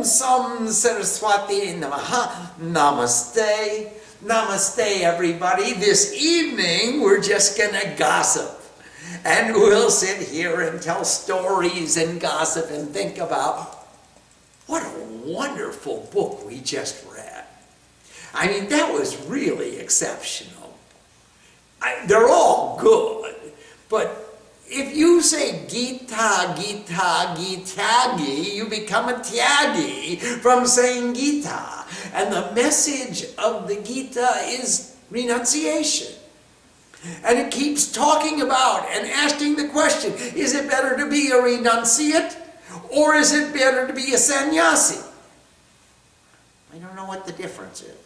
Om Sam Saraswati Namaha. Namaste. Namaste, everybody. This evening, we're just going to gossip. And we'll sit here and tell stories and gossip and think about what a wonderful book we just read. I mean, that was really exceptional. They're all good, but if you say Gita, Gita, Gityagi, you become a Tyagi from saying Gita. And the message of the Gita is renunciation. And it keeps talking about and asking the question, is it better to be a renunciate or is it better to be a sannyasi? I don't know what the difference is.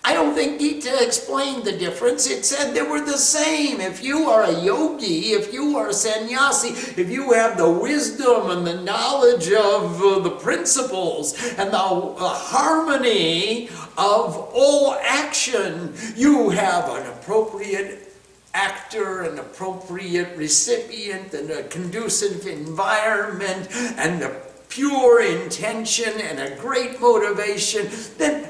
I don't think Gita explained the difference. It said they were the same. If you are a yogi, if you are a sannyasi, if you have the wisdom and the knowledge of the principles and the harmony of all action, you have an appropriate actor, an appropriate recipient, and a conducive environment, and a pure intention and a great motivation, then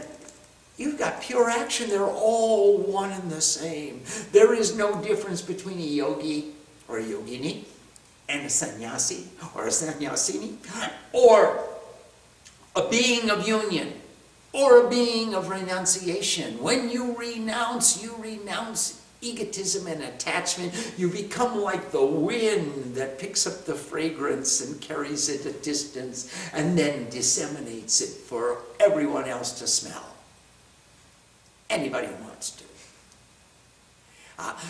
you've got pure action. They're all one and the same. There is no difference between a yogi or a yogini and a sannyasi or a sannyasini or a being of union or a being of renunciation. When you renounce egotism and attachment. You become like the wind that picks up the fragrance and carries it a distance and then disseminates it for everyone else to smell. Anybody who wants to.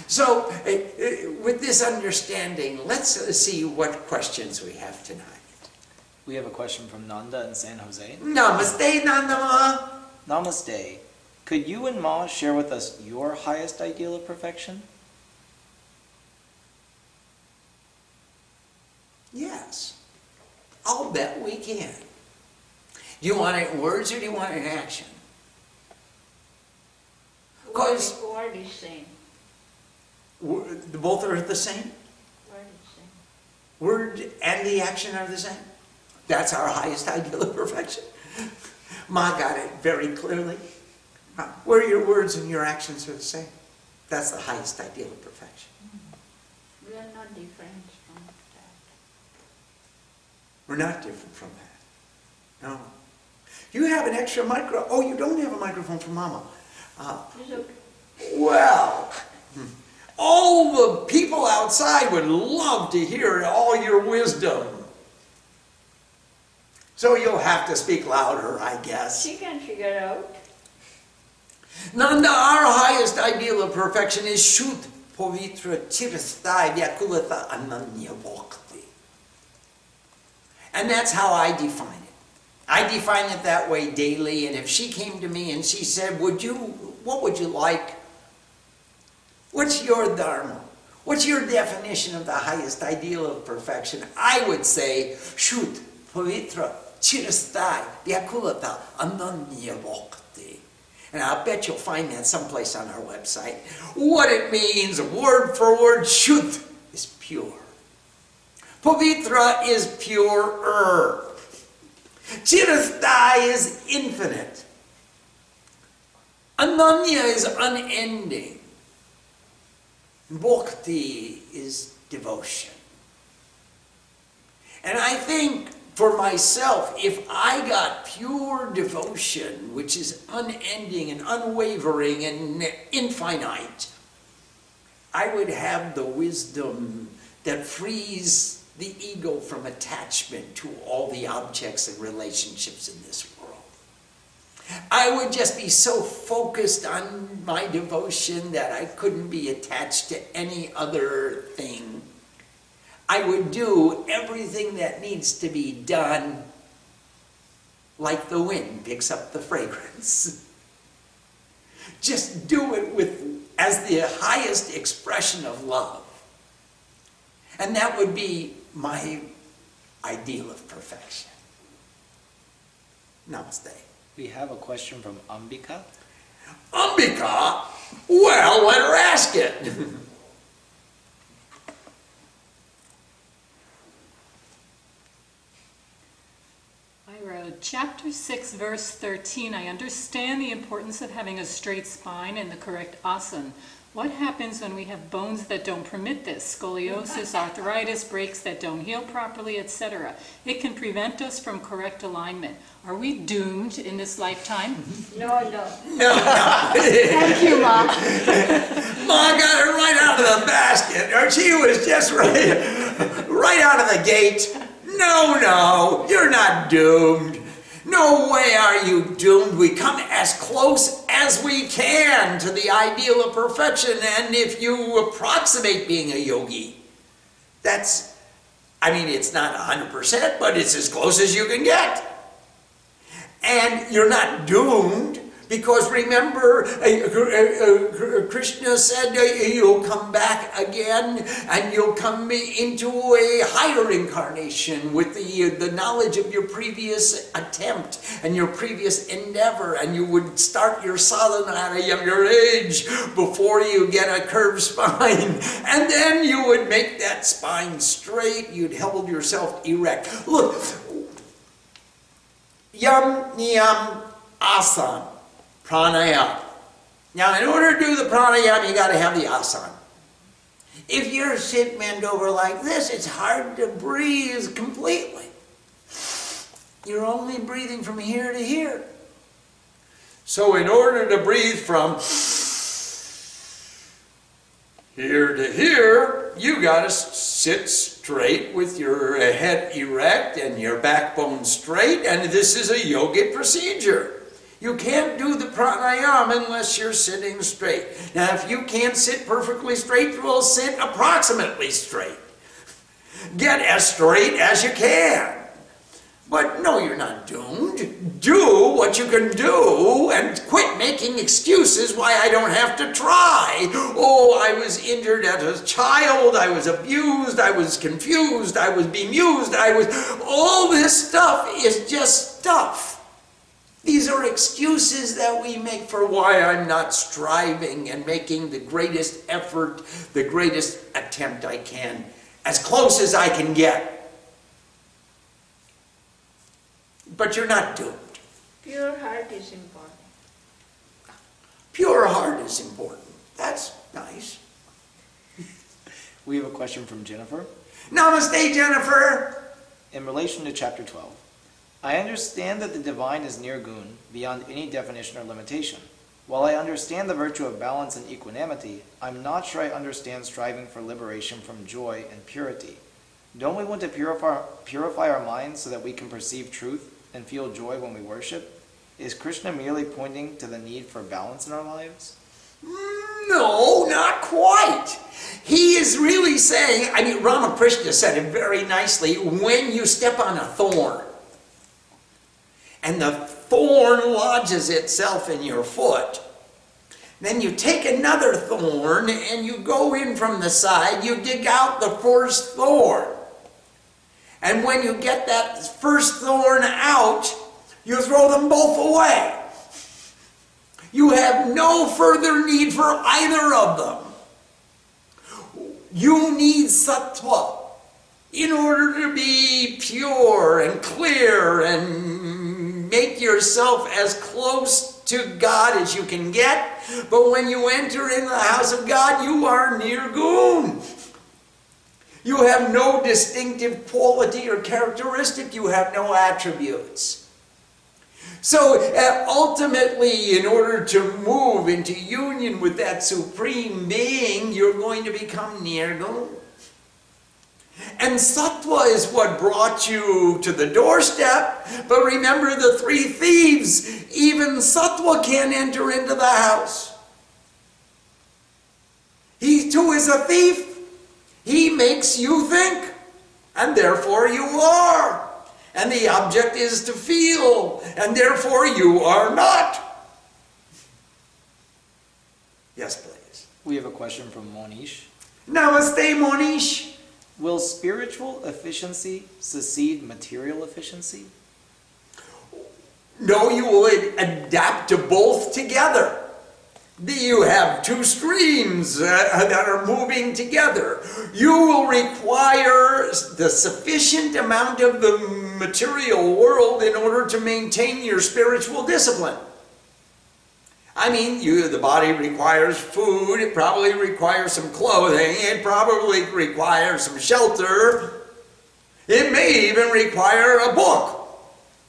So, with this understanding, let's see what questions we have tonight. We have a question from Nanda in San Jose. Namaste, Nanda Ma. Namaste. Could you and Ma share with us your highest ideal of perfection? Yes. I'll bet we can. Do you want it in words or do you want it in action? Word is same. Both are the same? Word is same. Word and the action are the same? That's our highest ideal of perfection. Ma got it very clearly. Where your words and your actions are the same. That's the highest ideal of perfection. We are not different from that. We're not different from that. No. You have an extra microphone. Oh, you don't have a microphone for Mama. It's okay. Well, all the people outside would love to hear all your wisdom. So you'll have to speak louder, I guess. She can figure it out. Nanda, our highest ideal of perfection is Shuddha Pavitra Chirasthaya Vyakulata Ananya Bhakti. And that's how I define it. I define it that way daily, and if she came to me and she said, what would you like? What's your dharma? What's your definition of the highest ideal of perfection? I would say, Shuddha Pavitra Chirasthaya Vyakulata Ananya Bhakti. And I'll bet you'll find that someplace on our website. What it means, word for word, Shuddha is pure. Pavitra is purer. Chirasthaya is infinite. Ananya is unending. Bhakti is devotion. And I think for myself, if I got pure devotion, which is unending and unwavering and infinite, I would have the wisdom that frees the ego from attachment to all the objects and relationships in this world. I would just be so focused on my devotion that I couldn't be attached to any other thing. I would do everything that needs to be done like the wind picks up the fragrance. Just do it as the highest expression of love. And that would be my ideal of perfection. Namaste. We have a question from Ambika. Ambika? Well, let her ask it. I wrote Chapter 6, verse 13, I understand the importance of having a straight spine and the correct asana. What happens when we have bones that don't permit this? Scoliosis, arthritis, breaks that don't heal properly, etc. It can prevent us from correct alignment. Are we doomed in this lifetime? No. No. Thank you, Ma. Ma got her right out of the basket, or she was just right out of the gate. No, you're not doomed. No way are you doomed. We come as close as we can to the ideal of perfection, and if you approximate being a yogi, it's not 100%, but it's as close as you can get. And you're not doomed, because remember, Krishna said you'll come back again, and you'll come into a higher incarnation with the knowledge of your previous attempt and your previous endeavor, and you would start your sadhana at a younger age before you get a curved spine, and then you would make that spine straight, you'd hold yourself erect. Look, yam, niyam, asana. Pranayama. Now, in order to do the pranayama, you got to have the asana. If you're sit bent over like this, it's hard to breathe completely. You're only breathing from here to here. So in order to breathe from here to here, you got to sit straight with your head erect and your backbone straight, and this is a yogic procedure. You can't do the pranayama unless you're sitting straight. Now, if you can't sit perfectly straight, well, sit approximately straight. Get as straight as you can. But no, you're not doomed. Do what you can do and quit making excuses why I don't have to try. Oh, I was injured as a child, I was abused, I was confused, I was bemused, all this stuff is just stuff. These are excuses that we make for why I'm not striving and making the greatest effort, the greatest attempt I can, as close as I can get. But you're not doomed. Pure heart is important. Pure heart is important. That's nice. We have a question from Jennifer. Namaste, Jennifer. In relation to chapter 12, I understand that the divine is nirgun, beyond any definition or limitation. While I understand the virtue of balance and equanimity, I'm not sure I understand striving for liberation from joy and purity. Don't we want to purify our minds so that we can perceive truth and feel joy when we worship? Is Krishna merely pointing to the need for balance in our lives? No, not quite. He is really saying, Ramakrishna said it very nicely, when you step on a thorn, and the thorn lodges itself in your foot, then you take another thorn and you go in from the side, you dig out the first thorn. And when you get that first thorn out, you throw them both away. You have no further need for either of them. You need sattva in order to be pure and clear and make yourself as close to God as you can get. But when you enter in the house of God, you are nirgun. You have no distinctive quality or characteristic. You have no attributes. So ultimately, in order to move into union with that supreme being, you're going to become nirgun. And sattva is what brought you to the doorstep. But remember the three thieves, even sattva can't enter into the house. He too is a thief. He makes you think, and therefore you are. And the object is to feel, and therefore you are not. Yes, please. We have a question from Monish. Namaste, Monish. Will spiritual efficiency succeed material efficiency? No, you will adapt to both together. You have two streams that are moving together. You will require the sufficient amount of the material world in order to maintain your spiritual discipline. I mean, the body requires food, it probably requires some clothing, it probably requires some shelter, it may even require a book.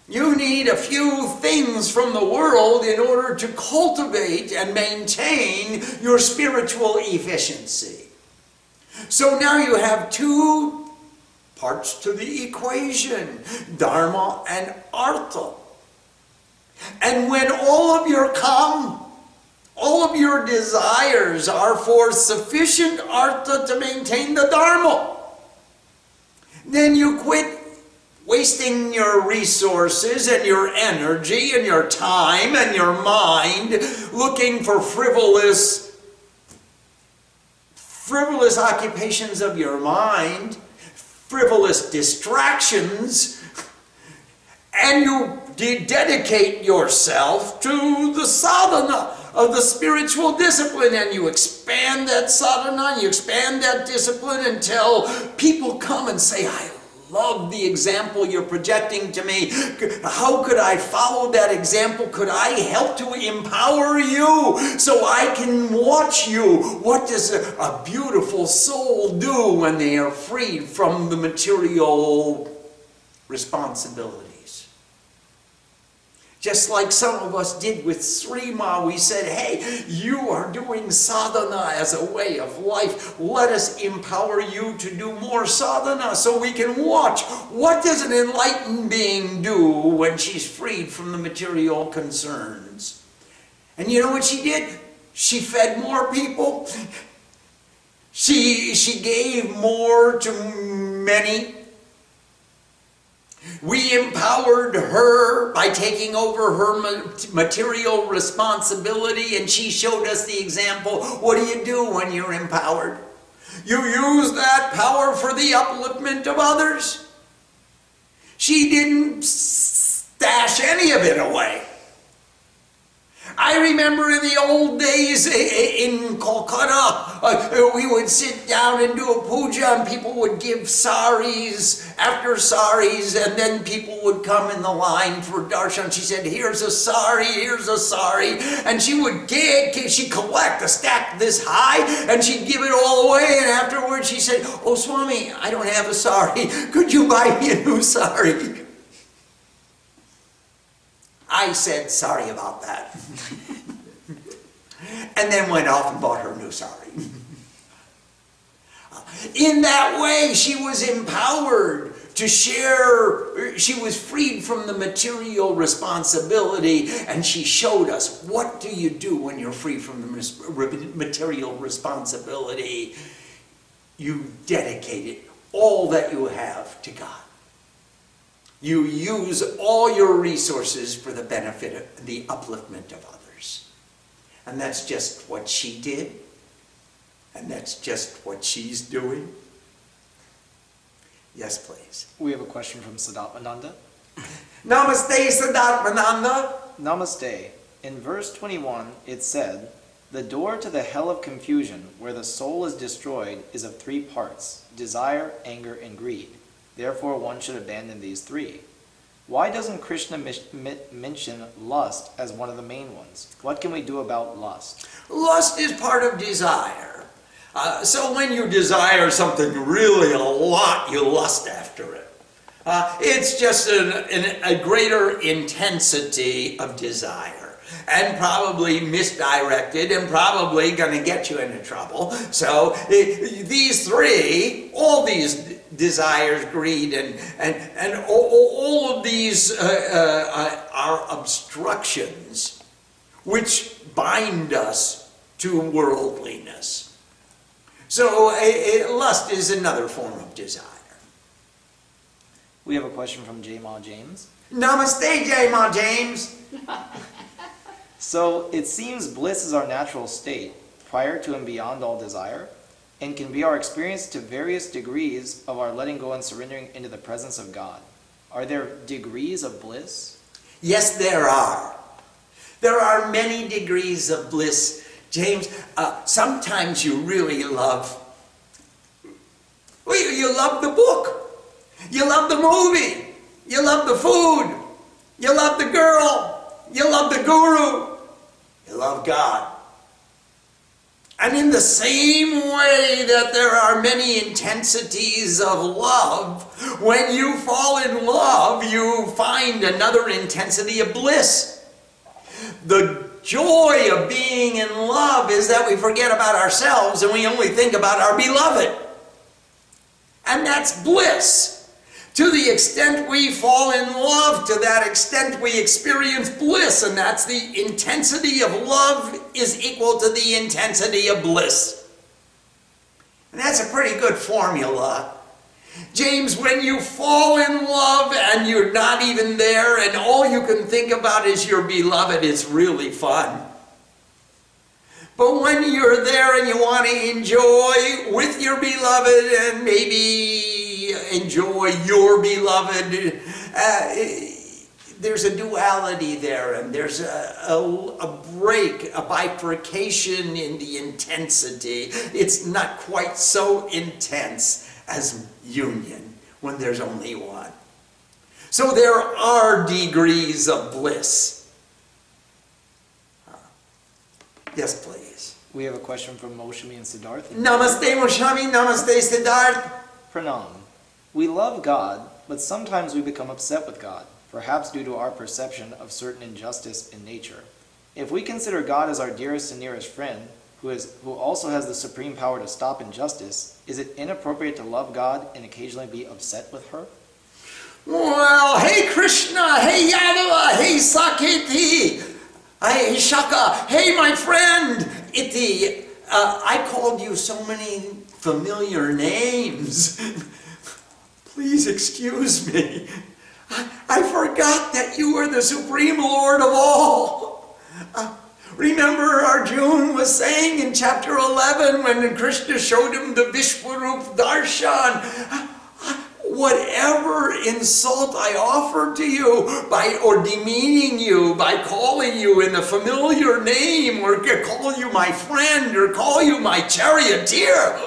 You need a few things from the world in order to cultivate and maintain your spiritual efficiency. So now you have two parts to the equation, dharma and artha. And when all of your desires are for sufficient artha to maintain the dharma, then you quit wasting your resources and your energy and your time and your mind looking for frivolous occupations of your mind, frivolous distractions, and you dedicate yourself to the sadhana of the spiritual discipline, and you expand that sadhana, and you expand that discipline until people come and say, I love the example you're projecting to me. How could I follow that example? Could I help to empower you so I can watch you? What does a beautiful soul do when they are freed from the material responsibilities? Just like some of us did with Srima, we said, hey, you are doing sadhana as a way of life. Let us empower you to do more sadhana so we can watch. What does an enlightened being do when she's freed from the material concerns? And you know what she did? She fed more people. She gave more to many. We empowered her by taking over her material responsibility, and she showed us the example. What do you do when you're empowered? You use that power for the upliftment of others. She didn't stash any of it away. I remember in the old days in Kolkata, we would sit down and do a puja, and people would give saris after saris, and then people would come in the line for darshan. She said, here's a sari, and she'd collect a stack this high, and she'd give it all away, and afterwards she said, oh Swami, I don't have a sari, could you buy me a new sari? I said, sorry about that. And then went off and bought her a new sari. In that way, she was empowered to share. She was freed from the material responsibility, and she showed us, what do you do when you're free from the material responsibility? You dedicate it, all that you have, to God. You use all your resources for the benefit, the upliftment of others. And that's just what she did. And that's just what she's doing. Yes, please. We have a question from Siddharthananda. Namaste, Siddharthananda. Namaste. In verse 21, it said, the door to the hell of confusion, where the soul is destroyed, is of three parts, desire, anger, and greed. Therefore, one should abandon these three. Why doesn't Krishna mention lust as one of the main ones? What can we do about lust? Lust is part of desire. So when you desire something really a lot, you lust after it. It's just a greater intensity of desire, and probably misdirected, and probably going to get you into trouble. So these three, all these desires, greed, and all of these are obstructions which bind us to worldliness. So lust is another form of desire. We have a question from J. Ma James. Namaste, J. Ma James. So it seems bliss is our natural state, prior to and beyond all desire, and can be our experience to various degrees of our letting go and surrendering into the presence of God. Are there degrees of bliss? Yes, there are. There are many degrees of bliss, James. Sometimes you really love, you love the book. You love the movie. You love the food. You love the girl. You love the guru. You love God. And in the same way that there are many intensities of love, when you fall in love, you find another intensity of bliss. The joy of being in love is that we forget about ourselves and we only think about our beloved. And that's bliss. To the extent we fall in love, to that extent we experience bliss, and that's the intensity of love is equal to the intensity of bliss. And that's a pretty good formula. James, when you fall in love and you're not even there and all you can think about is your beloved, it's really fun. But when you're there and you want to enjoy with your beloved and maybe enjoy your beloved, there's a duality there, and there's a break, a bifurcation in the intensity. It's not quite so intense as union when there's only one. So there are degrees of bliss. Yes, please. We have a question from Moshami and Siddharth. Namaste, Moshami. Namaste, Siddharth. Pranam. We love God, but sometimes we become upset with God, perhaps due to our perception of certain injustice in nature. If we consider God as our dearest and nearest friend, who also has the supreme power to stop injustice, is it inappropriate to love God and occasionally be upset with her? Well, hey Krishna, hey Yadava, hey Saketi, hey Shaka, hey my friend Iti. I called you so many familiar names. Please excuse me. I forgot that you are the Supreme Lord of all. Remember Arjuna was saying in chapter 11 when Krishna showed him the Vishwarup Darshan, whatever insult I offer to you or demeaning you by calling you in a familiar name or call you my friend or call you my charioteer,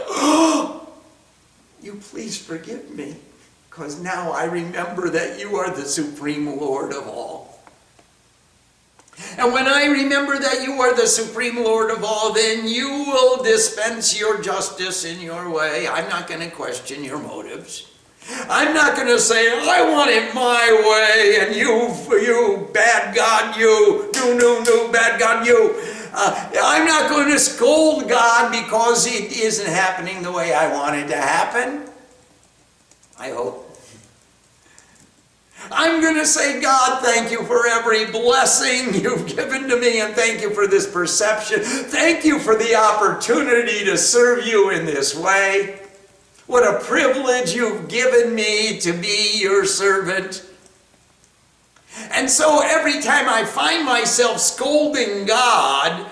you please forgive me, because now I remember that you are the Supreme Lord of all. And when I remember that you are the Supreme Lord of all, then you will dispense your justice in your way. I'm not going to question your motives. I'm not going to say, I want it my way, and you, bad God, you, no, bad God, you. I'm not going to scold God because it isn't happening the way I want it to happen. I hope. I'm going to say, God, thank you for every blessing you've given to me, and thank you for this perception. Thank you for the opportunity to serve you in this way. What a privilege you've given me to be your servant. And so every time I find myself scolding God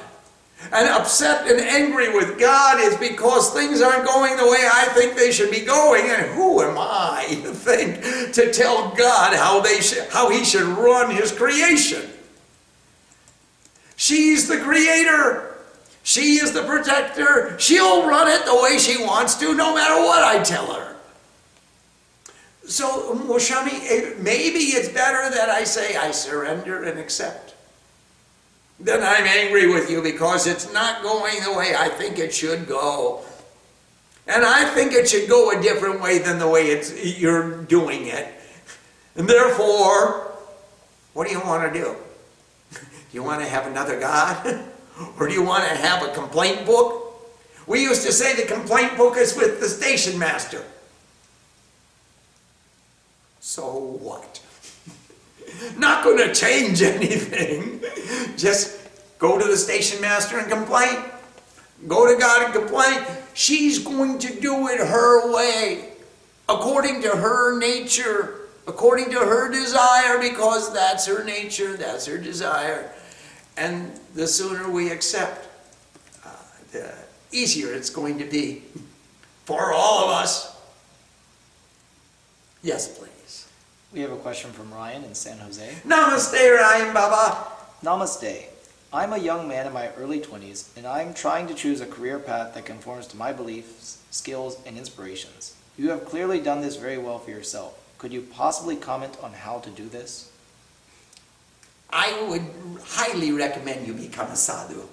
and upset and angry with God, it's because things aren't going the way I think they should be going. And who am I to think to tell God how he should run his creation? She's the creator. She is the protector. She'll run it the way she wants to, no matter what I tell her. So, Moshami, maybe it's better that I say I surrender and accept. Then I'm angry with you because it's not going the way I think it should go. And I think it should go a different way than the way you're doing it. And therefore, what do you want to do? Do you want to have another God? Or do you want to have a complaint book? We used to say the complaint book is with the station master. So what? Not going to change anything. Just go to the station master and complain. Go to God and complain. She's going to do it her way, according to her nature, according to her desire, because that's her nature, that's her desire. And the sooner we accept, the easier it's going to be for all of us. Yes, please. We have a question from Ryan in San Jose. Namaste, Ryan Baba. Namaste. I'm a young man in my early 20s, and I'm trying to choose a career path that conforms to my beliefs, skills, and inspirations. You have clearly done this very well for yourself. Could you possibly comment on how to do this? I would highly recommend you become a sadhu.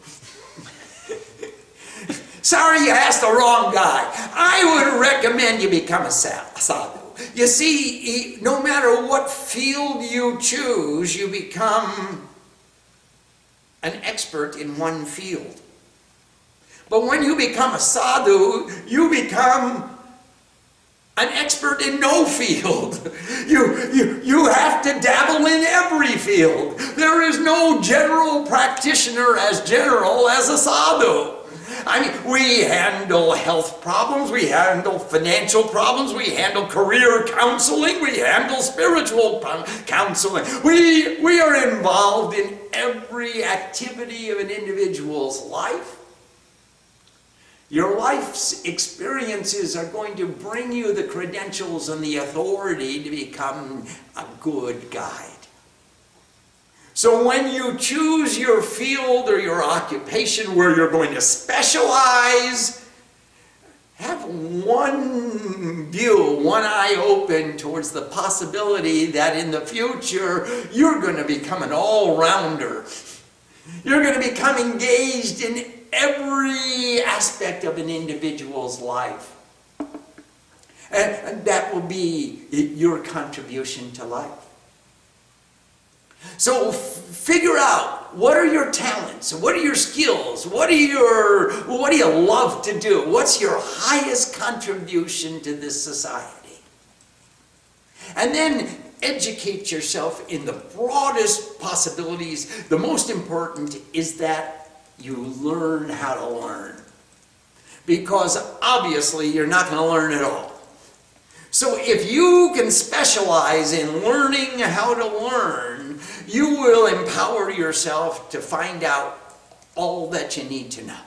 Sorry, you asked the wrong guy. I would recommend you become a sadhu. You see, no matter what field you choose, you become an expert in one field. But when you become a sadhu, you become an expert in no field. You have to dabble in every field. There is no general practitioner as general as a sadhu. I mean, we handle health problems, we handle financial problems, we handle career counseling, we handle spiritual counseling. We are involved in every activity of an individual's life. Your life's experiences are going to bring you the credentials and the authority to become a good guide. So when you choose your field or your occupation where you're going to specialize, have one view, one eye open towards the possibility that in the future you're going to become an all-rounder. You're going to become engaged in every aspect of an individual's life. And that will be your contribution to life. So figure out, what are your talents? What are your skills? What do you love to do? What's your highest contribution to this society? And then educate yourself in the broadest possibilities. The most important is that you learn how to learn. Because obviously you're not going to learn it all. So if you can specialize in learning how to learn, you will empower yourself to find out all that you need to know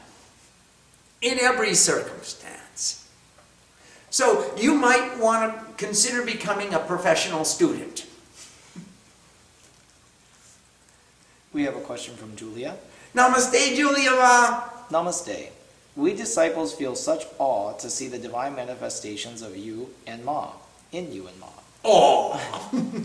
in every circumstance. So you might want to consider becoming a professional student. We have a question from Julia. Namaste, Julia. Namaste. We disciples feel such awe to see the divine manifestations of you and Ma, in you and Ma. Oh!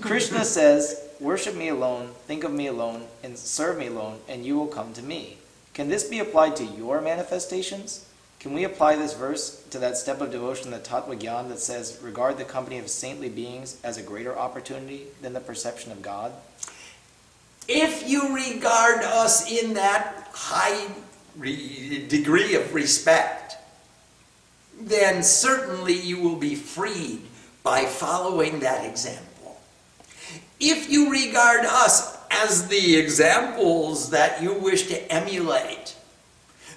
Krishna says, worship me alone, think of me alone, and serve me alone, and you will come to me. Can this be applied to your manifestations? Can we apply this verse to that step of devotion, the Tattva Gyan, that says, regard the company of saintly beings as a greater opportunity than the perception of God? If you regard us in that high degree of respect, then certainly you will be freed by following that example. If you regard us as the examples that you wish to emulate,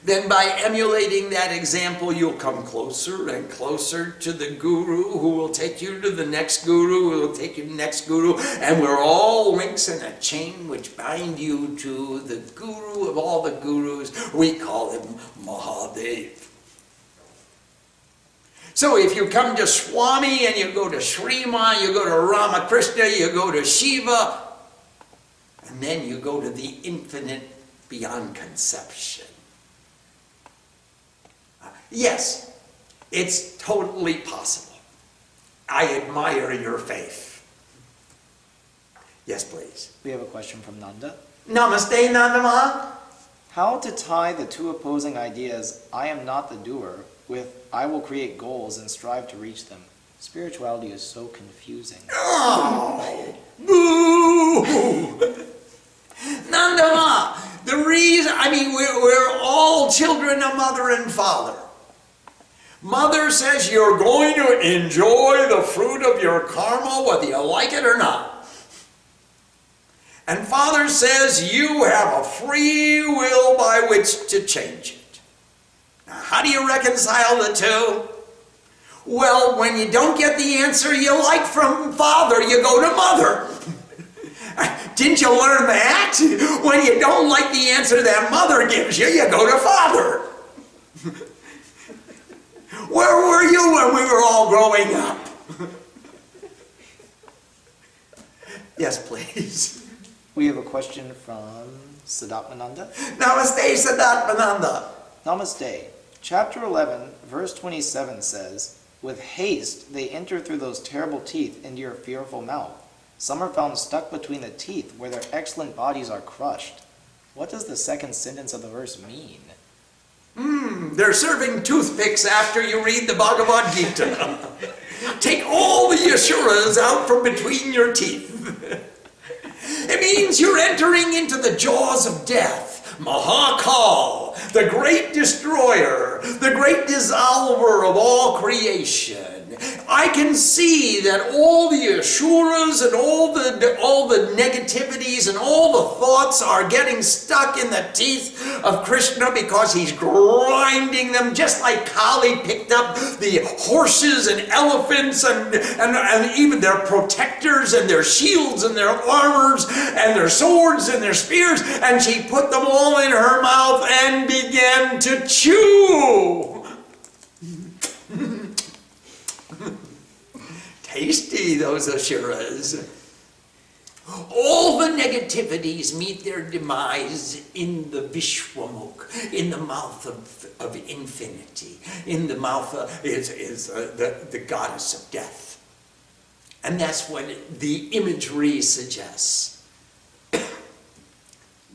then by emulating that example, you'll come closer and closer to the guru, who will take you to the next guru, who will take you to the next guru, and we're all links in a chain which bind you to the guru of all the gurus. We call him Mahadev. So if you come to Swami and you go to Sriman, you go to Ramakrishna, you go to Shiva, and then you go to the infinite beyond conception. Yes, it's totally possible. I admire your faith. Yes, please. We have a question from Nanda. Namaste, Nandama. How to tie the two opposing ideas, I am not the doer, with I will create goals and strive to reach them. Spirituality is so confusing. Oh, boo! Nandama, the reason, we're all children of mother and father. Mother says you're going to enjoy the fruit of your karma whether you like it or not. And father says you have a free will by which to change it. Now, how do you reconcile the two? Well, when you don't get the answer you like from father, you go to mother. Didn't you learn that? When you don't like the answer that mother gives you, you go to father. Where were you when we were all growing up? Yes, please. We have a question from Siddharthananda. Namaste, Siddharthananda. Namaste. Chapter 11, verse 27 says, With haste, they enter through those terrible teeth into your fearful mouth. Some are found stuck between the teeth, where their excellent bodies are crushed. What does the second sentence of the verse mean? They're serving toothpicks after you read the Bhagavad Gita. Take all the Asuras out from between your teeth. It means you're entering into the jaws of death. Mahakal, the great destroyer, the great dissolver of all creation. I can see that all the Asuras and all the negativities and all the thoughts are getting stuck in the teeth of Krishna because he's grinding them, just like Kali picked up the horses and elephants and even their protectors and their shields and their armors and their swords and their spears, and she put them all in her mouth and began to chew. Tasty, those Asuras. All the negativities meet their demise in the Vishwamukh, in the mouth of infinity, in the mouth of the goddess of death. And that's what the imagery suggests.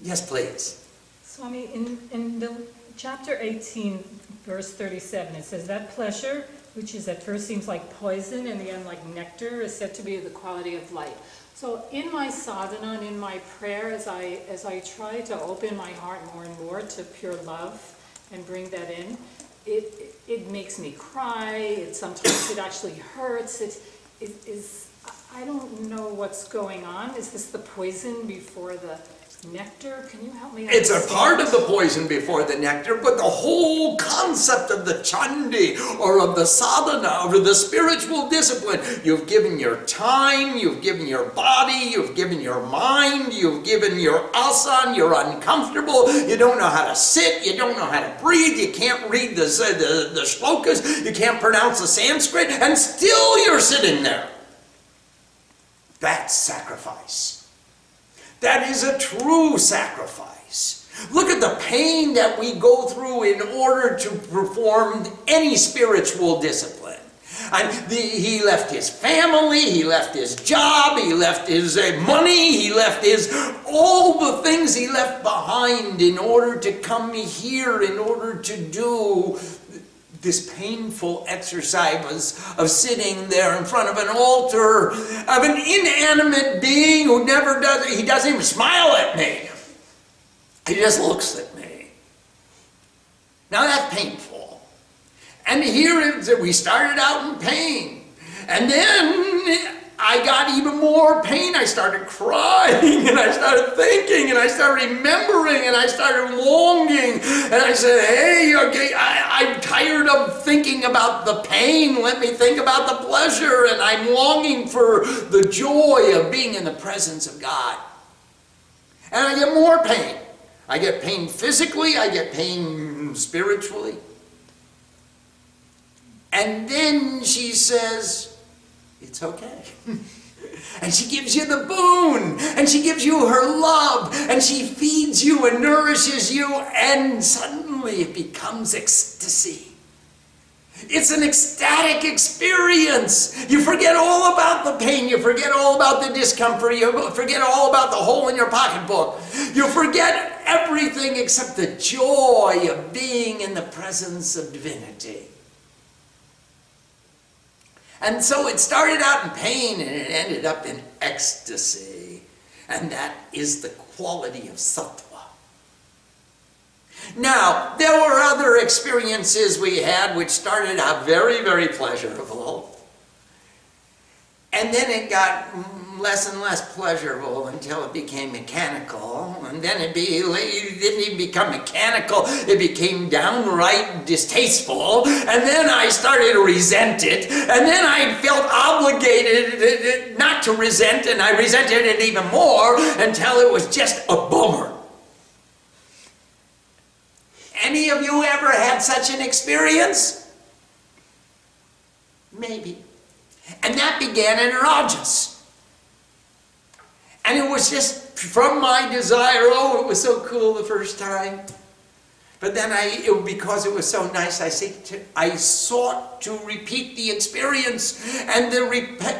Yes, please. Swami, in the chapter 18, verse 37, it says that pleasure, which is at first seems like poison and in the end like nectar, is said to be the quality of light. So in my sadhana and in my prayer, as I try to open my heart more and more to pure love and bring that in, it makes me cry. Sometimes it actually hurts. I don't know what's going on. Is this the poison before the nectar? Can you help me understand? It's a part of the poison before the nectar, but the whole concept of the chandi, or of the sadhana, or the spiritual discipline, you've given your time, you've given your body, you've given your mind, you've given your asan, you're uncomfortable, you don't know how to sit, you don't know how to breathe, you can't read the shlokas, you can't pronounce the Sanskrit, and still you're sitting there. That's sacrifice. That is a true sacrifice. Look at the pain that we go through in order to perform any spiritual discipline. He left his family, he left his job, he left his money, he left all the things he left behind in order to come here, in order to do this painful exercise of sitting there in front of an altar of an inanimate being who he doesn't even smile at me. He just looks at me. Now that's painful. And here we started out in pain. And then I got even more pain. I started crying, and I started thinking, and I started remembering, and I started longing. And I said, hey, okay, I'm tired of thinking about the pain. Let me think about the pleasure. And I'm longing for the joy of being in the presence of God. And I get more pain. I get pain physically. I get pain spiritually. And then she says, it's okay. And she gives you the boon, and she gives you her love, and she feeds you and nourishes you, and suddenly it becomes ecstasy. It's an ecstatic experience. You forget all about the pain. You forget all about the discomfort. You forget all about the hole in your pocketbook. You forget everything except the joy of being in the presence of divinity. And so it started out in pain and it ended up in ecstasy. And that is the quality of sattva. Now, there were other experiences we had which started out very, very pleasurable. And then it got less and less pleasurable until it became mechanical. And then it didn't even become mechanical, it became downright distasteful. And then I started to resent it. And then I felt obligated not to resent, and I resented it even more until it was just a bummer. Any of you ever had such an experience? Maybe. And that began in Rajas. And it was just from my desire, oh, it was so cool the first time. But then because it was so nice, I sought to repeat the experience, and the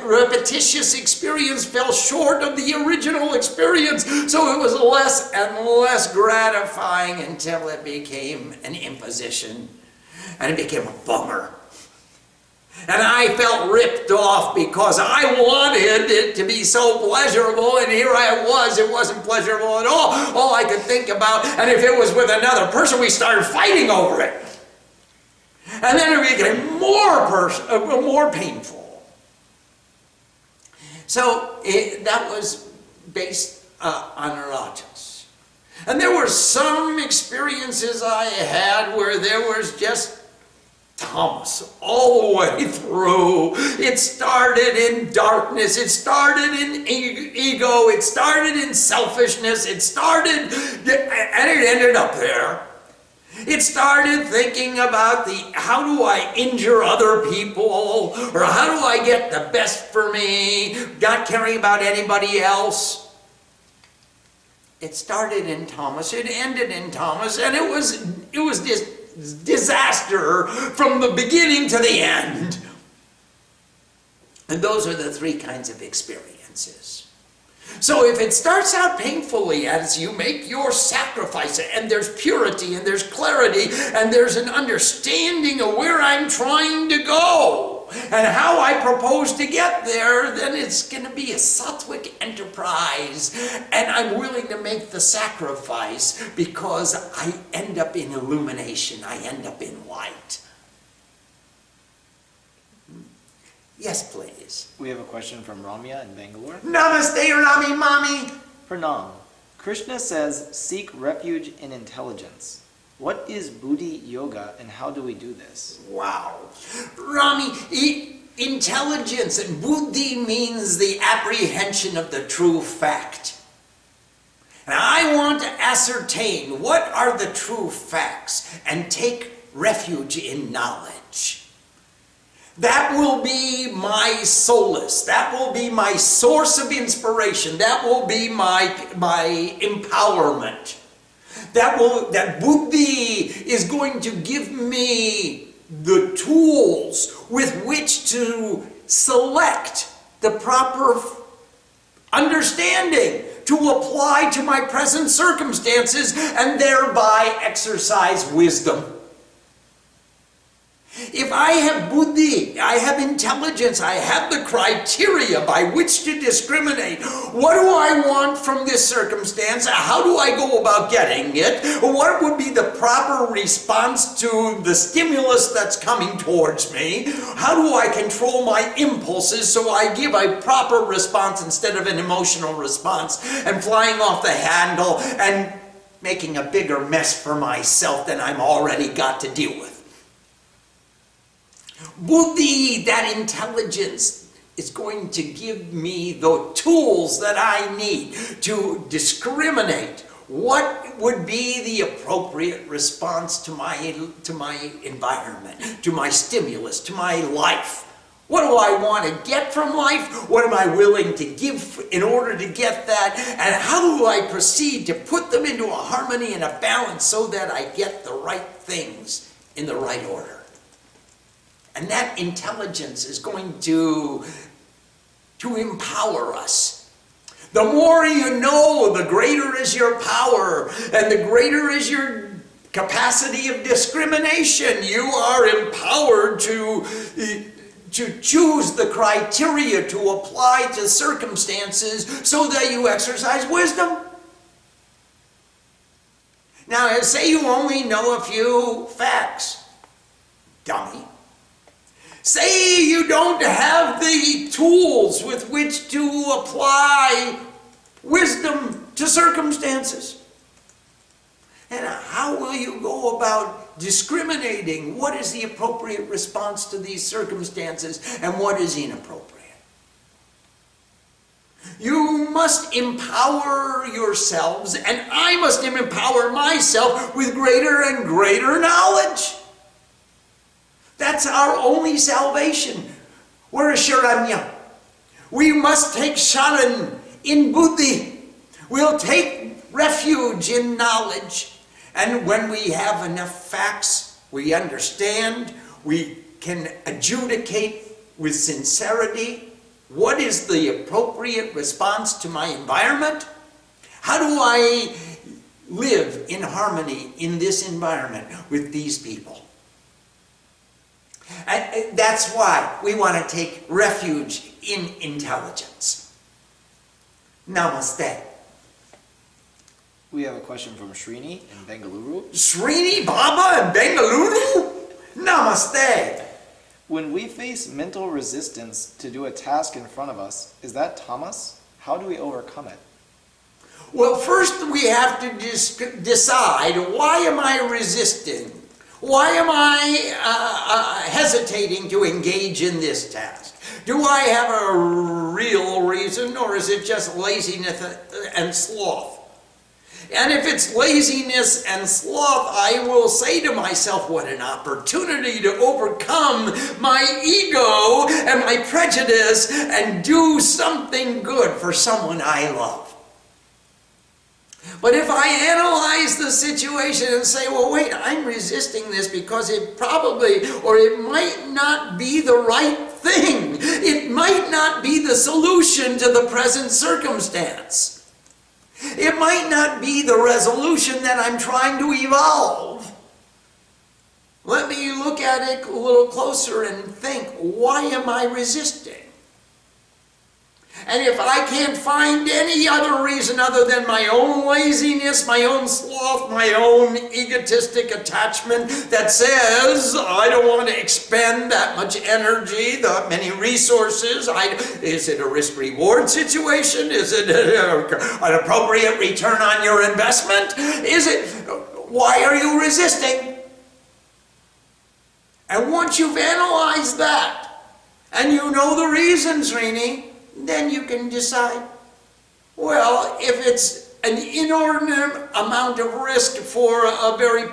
repetitious experience fell short of the original experience, so it was less and less gratifying until it became an imposition, and it became a bummer. And I felt ripped off because I wanted it to be so pleasurable, and here I was, it wasn't pleasurable at all. All I could think about, and if it was with another person, we started fighting over it. And then it became more painful. So that was based on rajas. And there were some experiences I had where there was just tamas all the way through. It started in darkness, it started in ego, it started in selfishness, and it ended up there. It started thinking about how do I injure other people, or how do I get the best for me, not caring about anybody else. It started in tamas, it ended in tamas, and it was this disaster from the beginning to the end. And those are the three kinds of experiences. So if it starts out painfully as you make your sacrifice, and there's purity, and there's clarity, and there's an understanding of where I'm trying to go, and how I propose to get there, then it's going to be a sattvic enterprise, and I'm willing to make the sacrifice because I end up in illumination, I end up in light. Yes, please. We have a question from Ramya in Bangalore. Namaste, Rami Mami. Pranam. Krishna says, seek refuge in intelligence. What is buddhi yoga and how do we do this? Wow. Rami, intelligence, and buddhi means the apprehension of the true fact. And I want to ascertain what are the true facts and take refuge in knowledge. That will be my solace. That will be my source of inspiration. That will be my empowerment. That buddhi is going to give me the tools with which to select the proper understanding to apply to my present circumstances and thereby exercise wisdom. If I have buddhi, I have intelligence, I have the criteria by which to discriminate. What do I want from this circumstance? How do I go about getting it? What would be the proper response to the stimulus that's coming towards me? How do I control my impulses so I give a proper response instead of an emotional response and flying off the handle and making a bigger mess for myself than I'm already got to deal with? Buddhi, that intelligence, is going to give me the tools that I need to discriminate what would be the appropriate response to my environment, to my stimulus, to my life. What do I want to get from life? What am I willing to give in order to get that? And how do I proceed to put them into a harmony and a balance so that I get the right things in the right order? And that intelligence is going to empower us. The more you know, the greater is your power, and the greater is your capacity of discrimination. You are empowered to choose the criteria to apply to circumstances so that you exercise wisdom. Now, say you only know a few facts. Dummy. Say you don't have the tools with which to apply wisdom to circumstances. And how will you go about discriminating what is the appropriate response to these circumstances and what is inappropriate? You must empower yourselves, and I must empower myself with greater and greater knowledge. That's our only salvation. We're a Sharanya. We must take sharan in buddhi. We'll take refuge in knowledge. And when we have enough facts, we understand, we can adjudicate with sincerity what is the appropriate response to my environment. How do I live in harmony in this environment with these people? And that's why we want to take refuge in intelligence. Namaste. We have a question from Srini in Bengaluru. Srini Baba in Bengaluru? Namaste. When we face mental resistance to do a task in front of us, is that tamas? How do we overcome it? Well, first we have to decide, why am I resisting? Why am I hesitating to engage in this task? Do I have a real reason, or is it just laziness and sloth? And if it's laziness and sloth, I will say to myself, what an opportunity to overcome my ego and my prejudice and do something good for someone I love. But if I analyze the situation and say, well, wait, I'm resisting this because it probably, or it might not be the right thing. It might not be the solution to the present circumstance. It might not be the resolution that I'm trying to evolve. Let me look at it a little closer and think, why am I resisting? And if I can't find any other reason other than my own laziness, my own sloth, my own egotistic attachment that says I don't want to expend that much energy, that many resources, is it a risk-reward situation? Is it an appropriate return on your investment? Why are you resisting? And once you've analyzed that, and you know the reasons, Rini, then you can decide, well, if it's an inordinate amount of risk for a very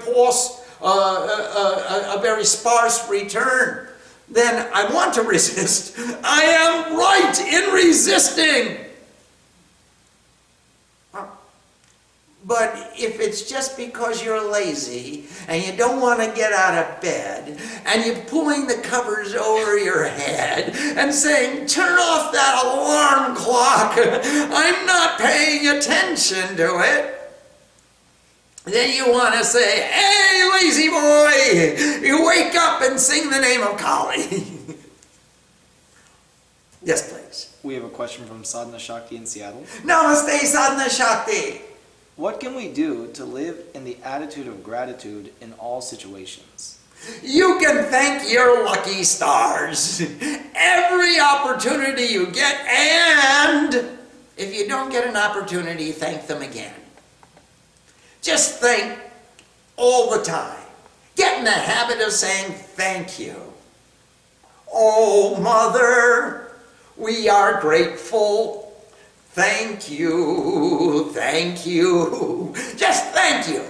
sparse return, then I want to resist. I am right in resisting. But if it's just because you're lazy and you don't want to get out of bed and you're pulling the covers over your head and saying, turn off that alarm clock, I'm not paying attention to it, then you want to say, hey, lazy boy, you wake up and sing the name of Kali. Yes, please. We have a question from Sadhana Shakti in Seattle. Namaste, Sadhana Shakti. What can we do to live in the attitude of gratitude in all situations? You can thank your lucky stars every opportunity you get, and if you don't get an opportunity, thank them again. Just thank all the time. Get in the habit of saying thank you. Oh, Mother, we are grateful. Thank you, thank you. Just thank you.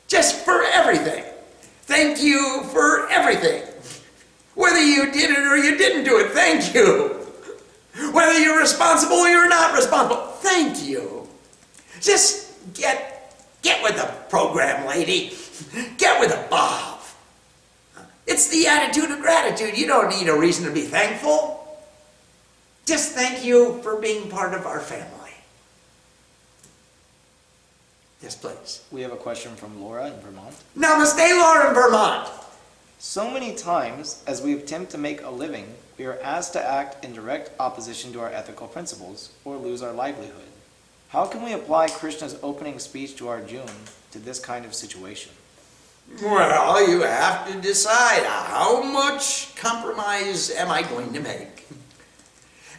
Just for everything. Thank you for everything. Whether you did it or you didn't do it, thank you. Whether you're responsible or you're not responsible, thank you. Just get with the program, lady. Get with the Bob. It's the attitude of gratitude. You don't need a reason to be thankful. Just thank you for being part of our family. Yes, please. We have a question from Laura in Vermont. Namaste, Laura in Vermont. So many times, as we attempt to make a living, we are asked to act in direct opposition to our ethical principles or lose our livelihood. How can we apply Krishna's opening speech to Arjuna to this kind of situation? Well, you have to decide, how much compromise am I going to make?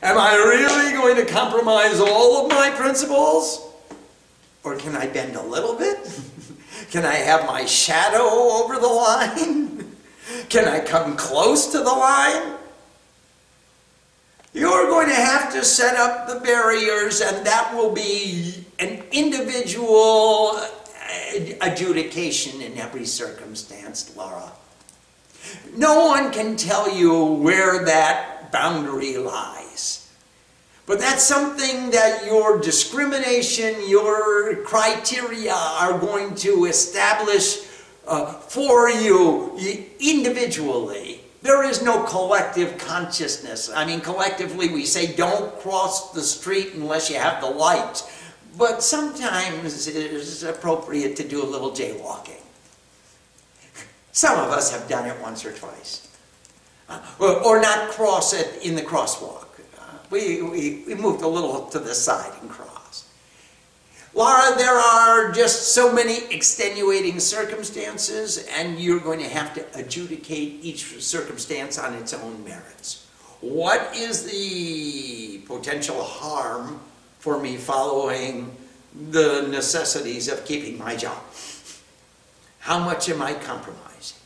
Am I really going to compromise all of my principles? Or can I bend a little bit? Can I have my shadow over the line? Can I come close to the line? You're going to have to set up the barriers, and that will be an individual adjudication in every circumstance, Laura. No one can tell you where that boundary lies. But that's something that your discrimination, your criteria are going to establish for you individually. There is no collective consciousness. I mean, collectively we say don't cross the street unless you have the light. But sometimes it is appropriate to do a little jaywalking. Some of us have done it once or twice. Or not cross it in the crosswalk. We moved a little to the side and crossed. Laura, there are just so many extenuating circumstances, and you're going to have to adjudicate each circumstance on its own merits. What is the potential harm for me following the necessities of keeping my job? How much am I compromising?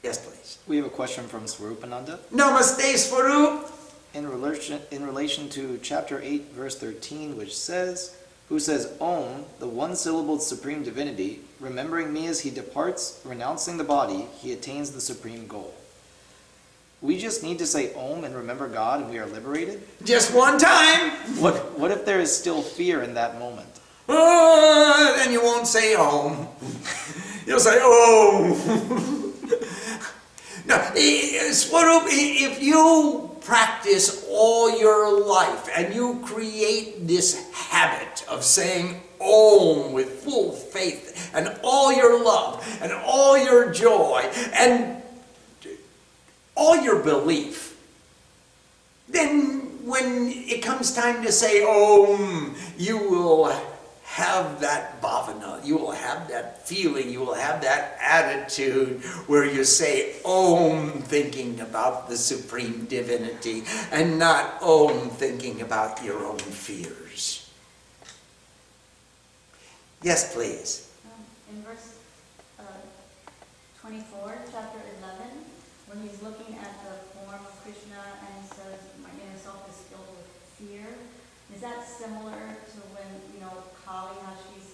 Yes, please. We have a question from Swarupananda. Namaste, Swarup. In relation to chapter 8, verse 13, which says, who says, Om, the one-syllabled supreme divinity, remembering me as he departs, renouncing the body, he attains the supreme goal. We just need to say Om and remember God and we are liberated? Just one time. What if there is still fear in that moment? Then you won't say Om. You'll say Om. No, Swarup, if you practice all your life and you create this habit of saying Om with full faith and all your love and all your joy and all your belief, then when it comes time to say Om, you will have that bhavana, you will have that feeling, you will have that attitude where you say Om thinking about the supreme divinity and not Om thinking about your own fears. Yes, please. In verse 24, chapter 11, when he's looking at the form of Krishna and he says, my inner self is filled with fear, is that similar to when, Kali, how she's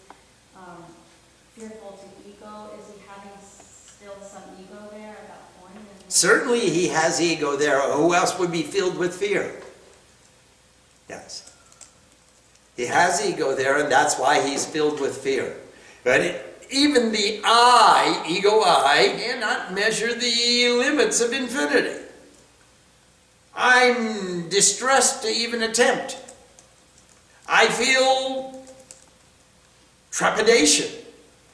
fearful to ego? Is he having still some ego there at that point? Certainly he has ego there. Who else would be filled with fear? Yes. He has ego there, and that's why he's filled with fear. But even the I, ego I, cannot measure the limits of infinity. I'm distressed to even attempt. I feel trepidation.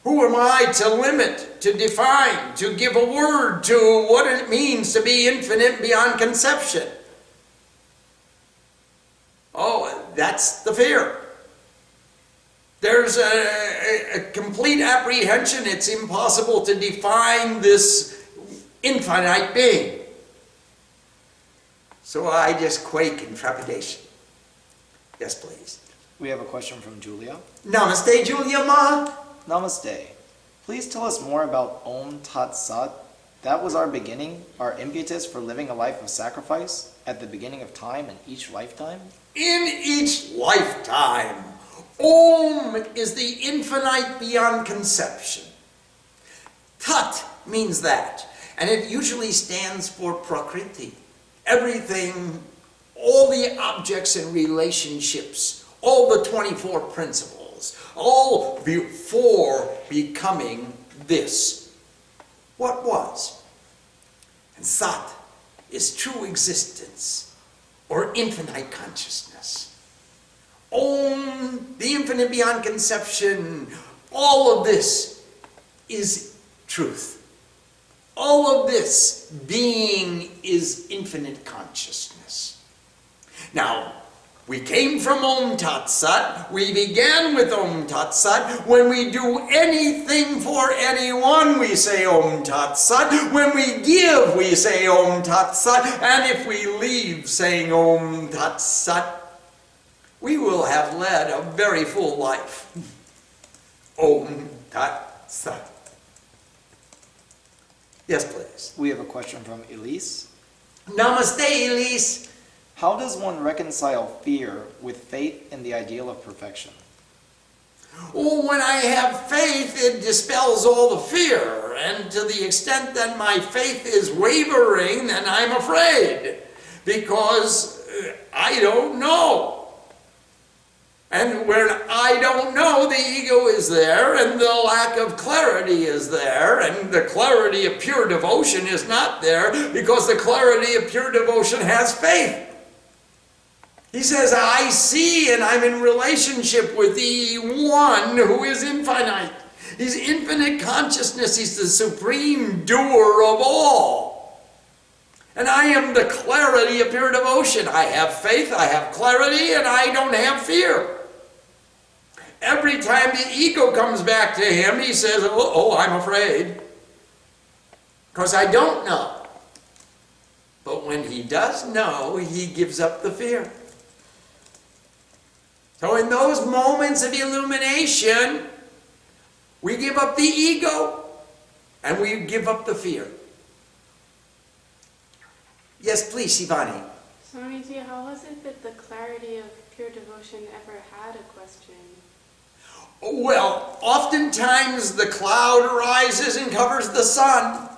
Who am I to limit, to define, to give a word to what it means to be infinite beyond conception? Oh, that's the fear. There's a complete apprehension. It's impossible to define this infinite being. So I just quake in trepidation. Yes, please. We have a question from Julia. Namaste, Julia Ma. Namaste. Please tell us more about Om Tat Sat. That was our beginning, our impetus for living a life of sacrifice at the beginning of time in each lifetime? In each lifetime, Om is the infinite beyond conception. Tat means that, and it usually stands for Prakriti. Everything, all the objects and relationships, all the 24 principles, all before becoming this. What was? And Sat is true existence, or infinite consciousness. Om, the infinite beyond conception, all of this is truth. All of this being is infinite consciousness. Now, we came from Om Tat Sat. We began with Om Tat Sat. When we do anything for anyone, we say Om Tat Sat. When we give, we say Om Tat Sat. And if we leave saying Om Tat Sat, we will have led a very full life. Om Tat Sat. Yes, please. We have a question from Elise. Namaste, Elise. How does one reconcile fear with faith in the ideal of perfection? Oh, when I have faith, it dispels all the fear. And to the extent that my faith is wavering, then I'm afraid. Because I don't know. And when I don't know, the ego is there, and the lack of clarity is there, and the clarity of pure devotion is not there, because the clarity of pure devotion has faith. He says, I see and I'm in relationship with the one who is infinite. He's infinite consciousness. He's the supreme doer of all. And I am the clarity of pure devotion. I have faith, I have clarity, and I don't have fear. Every time the ego comes back to him, he says, oh, I'm afraid. Because I don't know. But when he does know, he gives up the fear. So in those moments of illumination, we give up the ego and we give up the fear. Yes, please, Shivani. Swamiji, how was it that the clarity of pure devotion ever had a question? Well, oftentimes the cloud rises and covers the sun.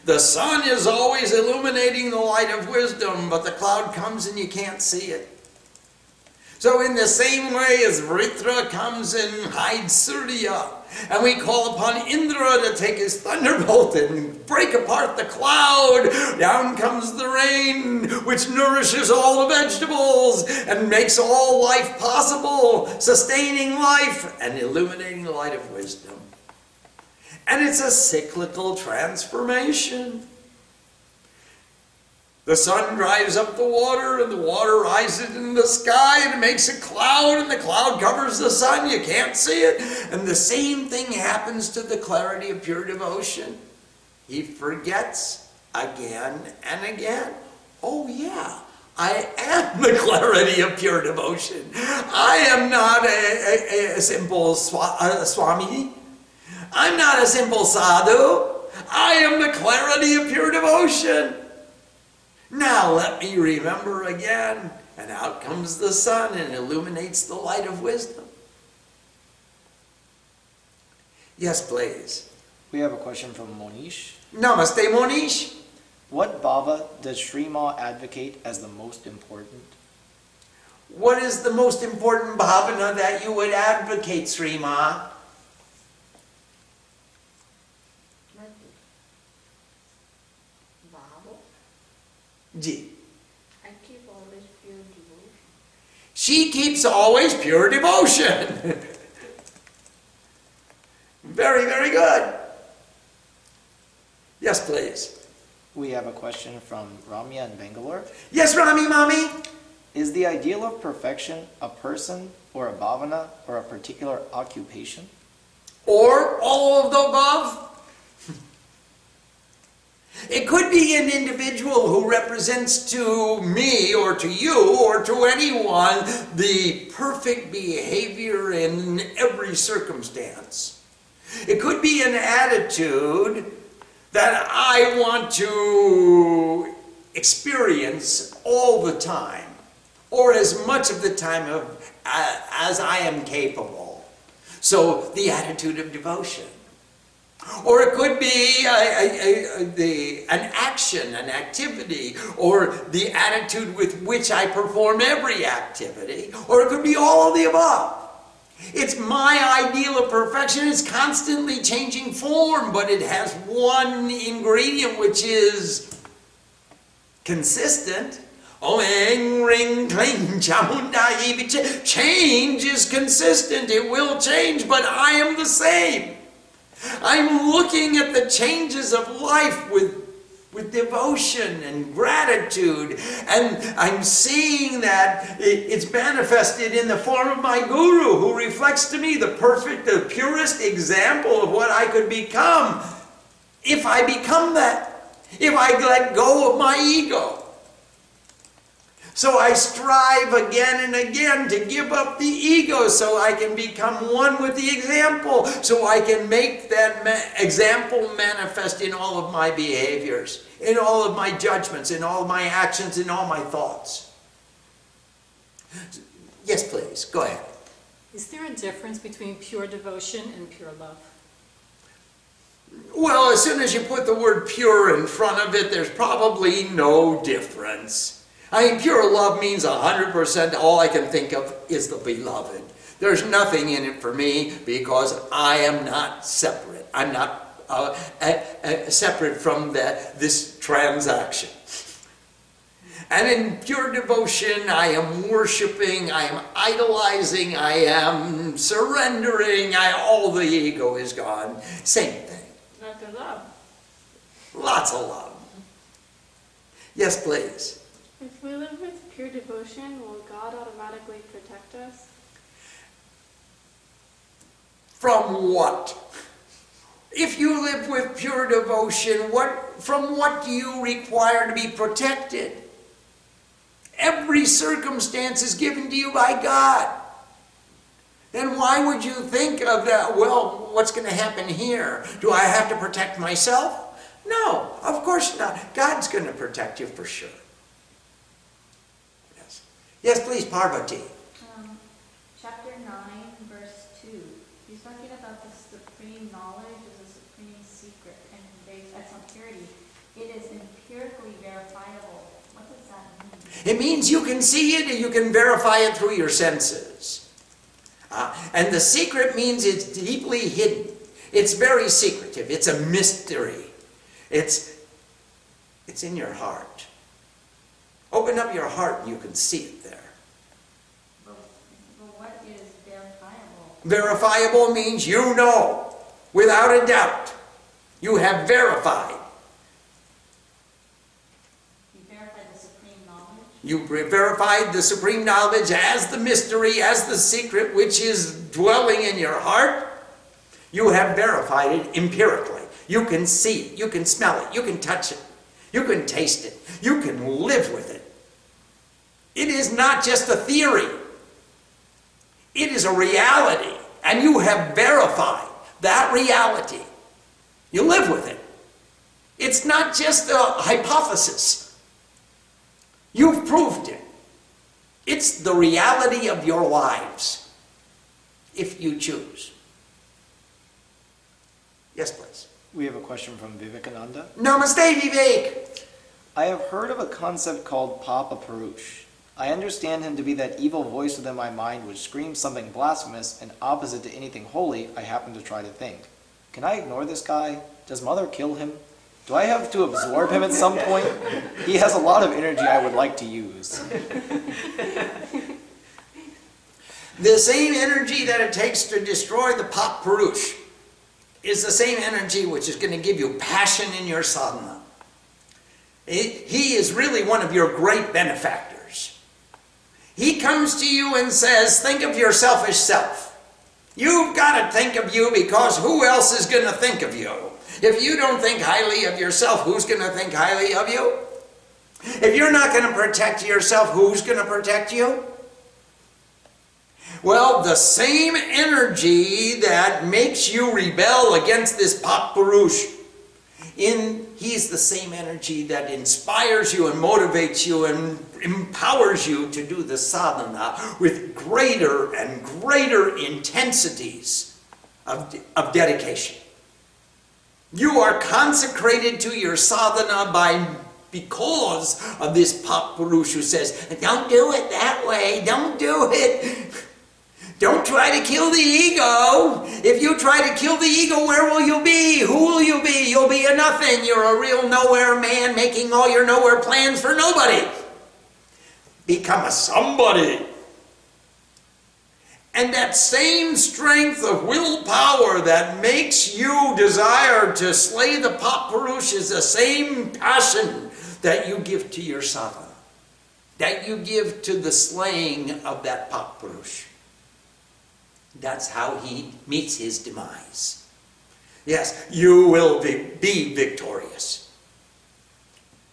The sun is always illuminating the light of wisdom, but the cloud comes and you can't see it. So in the same way as Vritra comes and hides Surya, and we call upon Indra to take his thunderbolt and break apart the cloud, down comes the rain, which nourishes all the vegetables and makes all life possible, sustaining life and illuminating the light of wisdom. And it's a cyclical transformation. The sun drives up the water, and the water rises in the sky, and it makes a cloud, and the cloud covers the sun. You can't see it. And the same thing happens to the clarity of pure devotion. He forgets again and again. Oh yeah, I am the clarity of pure devotion. I am not a simple Swami. I'm not a simple sadhu. I am the clarity of pure devotion. Now let me remember again, and out comes the sun and illuminates the light of wisdom. Yes, please. We have a question from Monish. Namaste, Monish. What bhava does Shrima advocate as the most important? What is the most important bhavana that you would advocate, Srima? Ji. I keep always pure devotion. She keeps always pure devotion. Very, very good. Yes, please. We have a question from Ramya in Bangalore. Yes, Rami, Mommy. Is the ideal of perfection a person or a bhavana or a particular occupation? Or all of the above? It could be an individual who represents to me or to you or to anyone the perfect behavior in every circumstance. It could be an attitude that I want to experience all the time, or as much of the time as I am capable. So the attitude of devotion. Or it could be an action, an activity, or the attitude with which I perform every activity, or it could be all of the above. It's my ideal of perfection. It's constantly changing form, but it has one ingredient which is consistent. Ring, cling, change is consistent. It will change, but I am the same. I'm looking at the changes of life with devotion and gratitude, and I'm seeing that it's manifested in the form of my guru, who reflects to me the perfect, the purest example of what I could become if I become that, if I let go of my ego. So I strive again and again to give up the ego so I can become one with the example, so I can make that example manifest in all of my behaviors, in all of my judgments, in all of my actions, in all my thoughts. Yes, please, go ahead. Is there a difference between pure devotion and pure love? Well, as soon as you put the word pure in front of it, there's probably no difference. I mean, pure love means 100%. All I can think of is the beloved. There's nothing in it for me because I am not separate. I'm not separate from this transaction. And in pure devotion, I am worshiping, I am idolizing, I am surrendering, all the ego is gone. Same thing. Not the love. Lots of love. Yes, please. If we live with pure devotion, will God automatically protect us? From what? If you live with pure devotion, from what do you require to be protected? Every circumstance is given to you by God. Then why would you think of that, well, what's going to happen here? Do I have to protect myself? No, of course not. God's going to protect you for sure. Yes, yes, please, Parvati. Chapter 9, verse 2. He's talking about the supreme knowledge as a supreme secret and conveys excellent purity. It is empirically verifiable. What does that mean? It means you can see it and you can verify it through your senses. And the secret means it's deeply hidden. It's very secretive. It's a mystery. It's in your heart. Open up your heart and you can see it there. But what is verifiable? Verifiable means you know, without a doubt. You have verified. You verified the supreme knowledge? You verified the supreme knowledge as the mystery, as the secret which is dwelling in your heart. You have verified it empirically. You can see it, you can smell it, you can touch it, you can taste it, you can live with it. It is not just a theory. It is a reality, and you have verified that reality. You live with it. It's not just a hypothesis. You've proved it. It's the reality of your lives, if you choose. Yes, please. We have a question from Vivekananda. Namaste, Vivek. I have heard of a concept called Papa Purush. I understand him to be that evil voice within my mind which screams something blasphemous and opposite to anything holy I happen to try to think. Can I ignore this guy? Does Mother kill him? Do I have to absorb him at some point? He has a lot of energy I would like to use. The same energy that it takes to destroy the Papa Purush is the same energy which is going to give you passion in your sadhana. He is really one of your great benefactors. He comes to you and says, think of your selfish self. You've got to think of you because who else is going to think of you? If you don't think highly of yourself, who's going to think highly of you? If you're not going to protect yourself, who's going to protect you? Well, the same energy that makes you rebel against this Papa Purush, he's the same energy that inspires you and motivates you and empowers you to do the sadhana with greater and greater intensities of dedication. You are consecrated to your sadhana because of this Papa Purush who says, don't do it that way, don't do it. Don't try to kill the ego. If you try to kill the ego, where will you be? Who will you be? You'll be a nothing. You're a real nowhere man making all your nowhere plans for nobody. Become a somebody. And that same strength of willpower that makes you desire to slay the Papa Purush is the same passion that you give to your sadhana, that you give to the slaying of that Papa Purush. That's how he meets his demise. Yes, you will be victorious.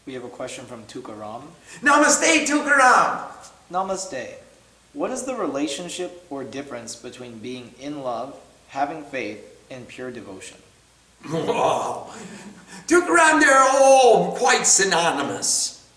We have a question from Tukaram. Namaste, Tukaram. Namaste. What is the relationship or difference between being in love, having faith, and pure devotion? Wow. Tukaram, they're all quite synonymous.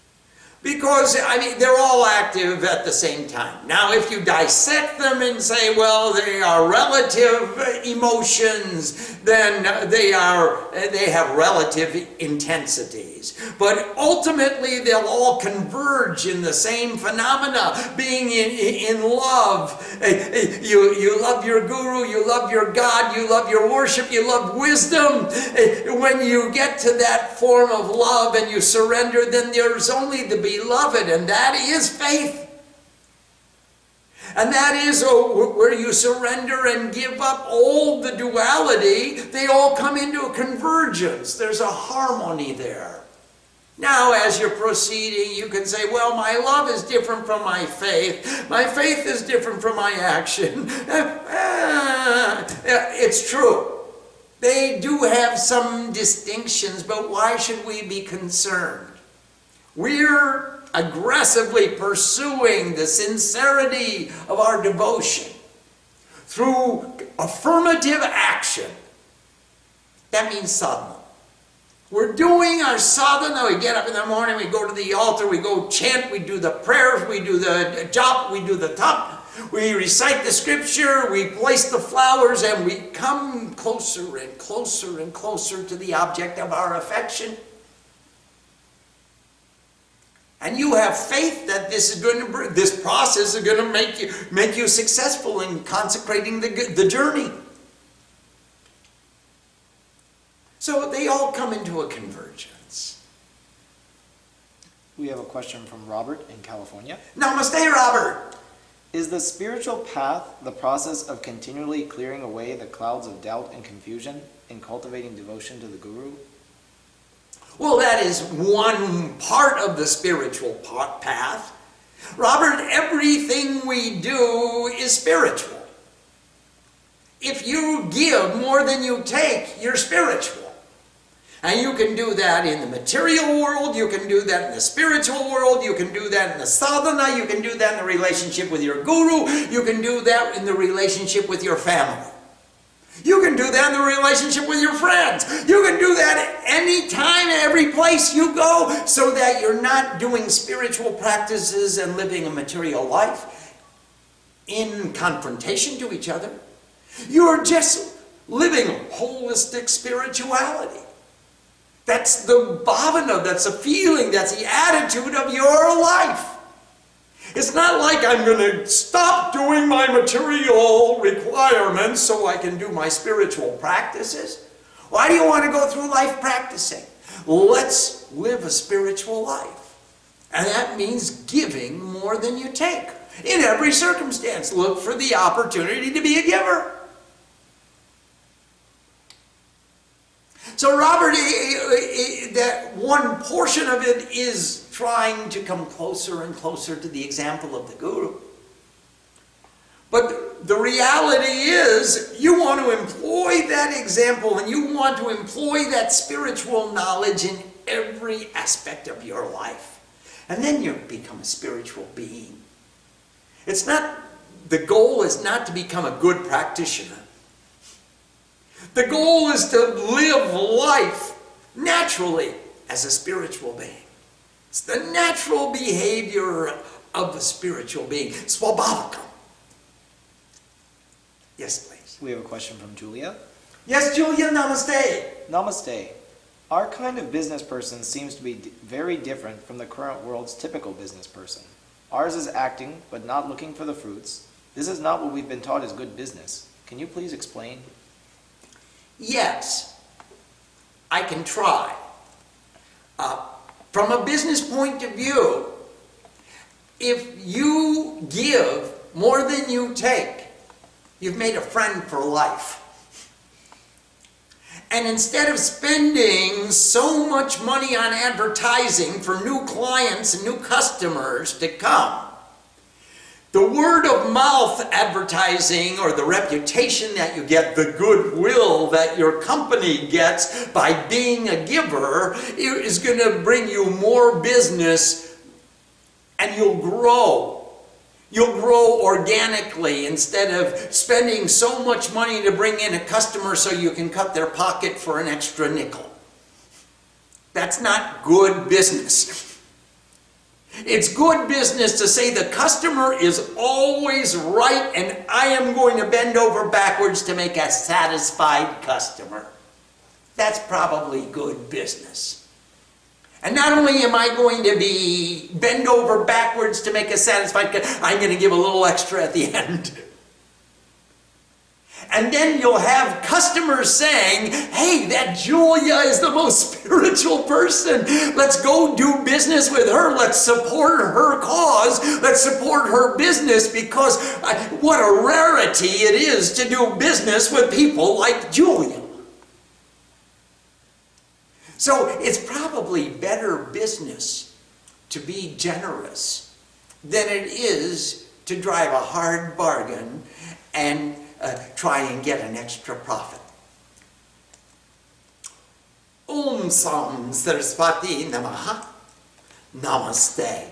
Because, I mean, they're all active at the same time. Now, if you dissect them and say, well, they are relative emotions, then they have relative intensities. But ultimately, they'll all converge in the same phenomena, being in love. You love your guru, you love your God, you love your worship, you love wisdom. When you get to that form of love and you surrender, then there's only the beloved, and that is faith. And that is where you surrender and give up all the duality. They all come into a convergence. There's a harmony there. Now, as you're proceeding, you can say, well, my love is different from my faith. My faith is different from my action. It's true. They do have some distinctions, but why should we be concerned? We're aggressively pursuing the sincerity of our devotion through affirmative action. That means sadhana. We're doing our sadhana. We get up in the morning, we go to the altar, we go chant, we do the prayers, we do the japa, we do the tap, we recite the scripture, we place the flowers, and we come closer and closer and closer to the object of our affection. And you have faith that this process is going to make you successful in consecrating the journey. So they all come into a convergence. We have a question from Robert in California. Namaste, Robert. Is the spiritual path the process of continually clearing away the clouds of doubt and confusion in cultivating devotion to the Guru? Well, that is one part of the spiritual path. Robert, everything we do is spiritual. If you give more than you take, you're spiritual. And you can do that in the material world, you can do that in the spiritual world, you can do that in the sadhana, you can do that in the relationship with your guru, you can do that in the relationship with your family. You can do that in the relationship with your friends. You can do that any time, every place you go, so that you're not doing spiritual practices and living a material life in confrontation to each other. You're just living holistic spirituality. That's the bhavana, that's the feeling, that's the attitude of your life. It's not like I'm going to stop doing my material requirements so I can do my spiritual practices. Why do you want to go through life practicing? Let's live a spiritual life. And that means giving more than you take. In every circumstance, look for the opportunity to be a giver. So Robert, that one portion of it is trying to come closer and closer to the example of the Guru. But the reality is, you want to employ that example and you want to employ that spiritual knowledge in every aspect of your life. And then you become a spiritual being. The goal is not to become a good practitioner. The goal is to live life naturally as a spiritual being. It's the natural behavior of a spiritual being. Swabhavakam. Yes, please. We have a question from Julia. Yes, Julia, namaste. Namaste. Our kind of business person seems to be very different from the current world's typical business person. Ours is acting, but not looking for the fruits. This is not what we've been taught is good business. Can you please explain? Yes, I can try. From a business point of view, if you give more than you take, you've made a friend for life. And instead of spending so much money on advertising for new clients and new customers to come, the word of mouth advertising, or the reputation that you get, the goodwill that your company gets by being a giver, is going to bring you more business, and you'll grow. You'll grow organically instead of spending so much money to bring in a customer so you can cut their pocket for an extra nickel. That's not good business. It's good business to say the customer is always right and I am going to bend over backwards to make a satisfied customer. That's probably good business. And not only am I going to be bend over backwards to make a satisfied customer, I'm going to give a little extra at the end. And then you'll have customers saying, hey, that Julia is the most spiritual person. Let's go do business with her. Let's support her cause. Let's support her business because what a rarity it is to do business with people like Julia. So it's probably better business to be generous than it is to drive a hard bargain and try and get an extra profit. Om Sam Saraswati Namaha. Namaste.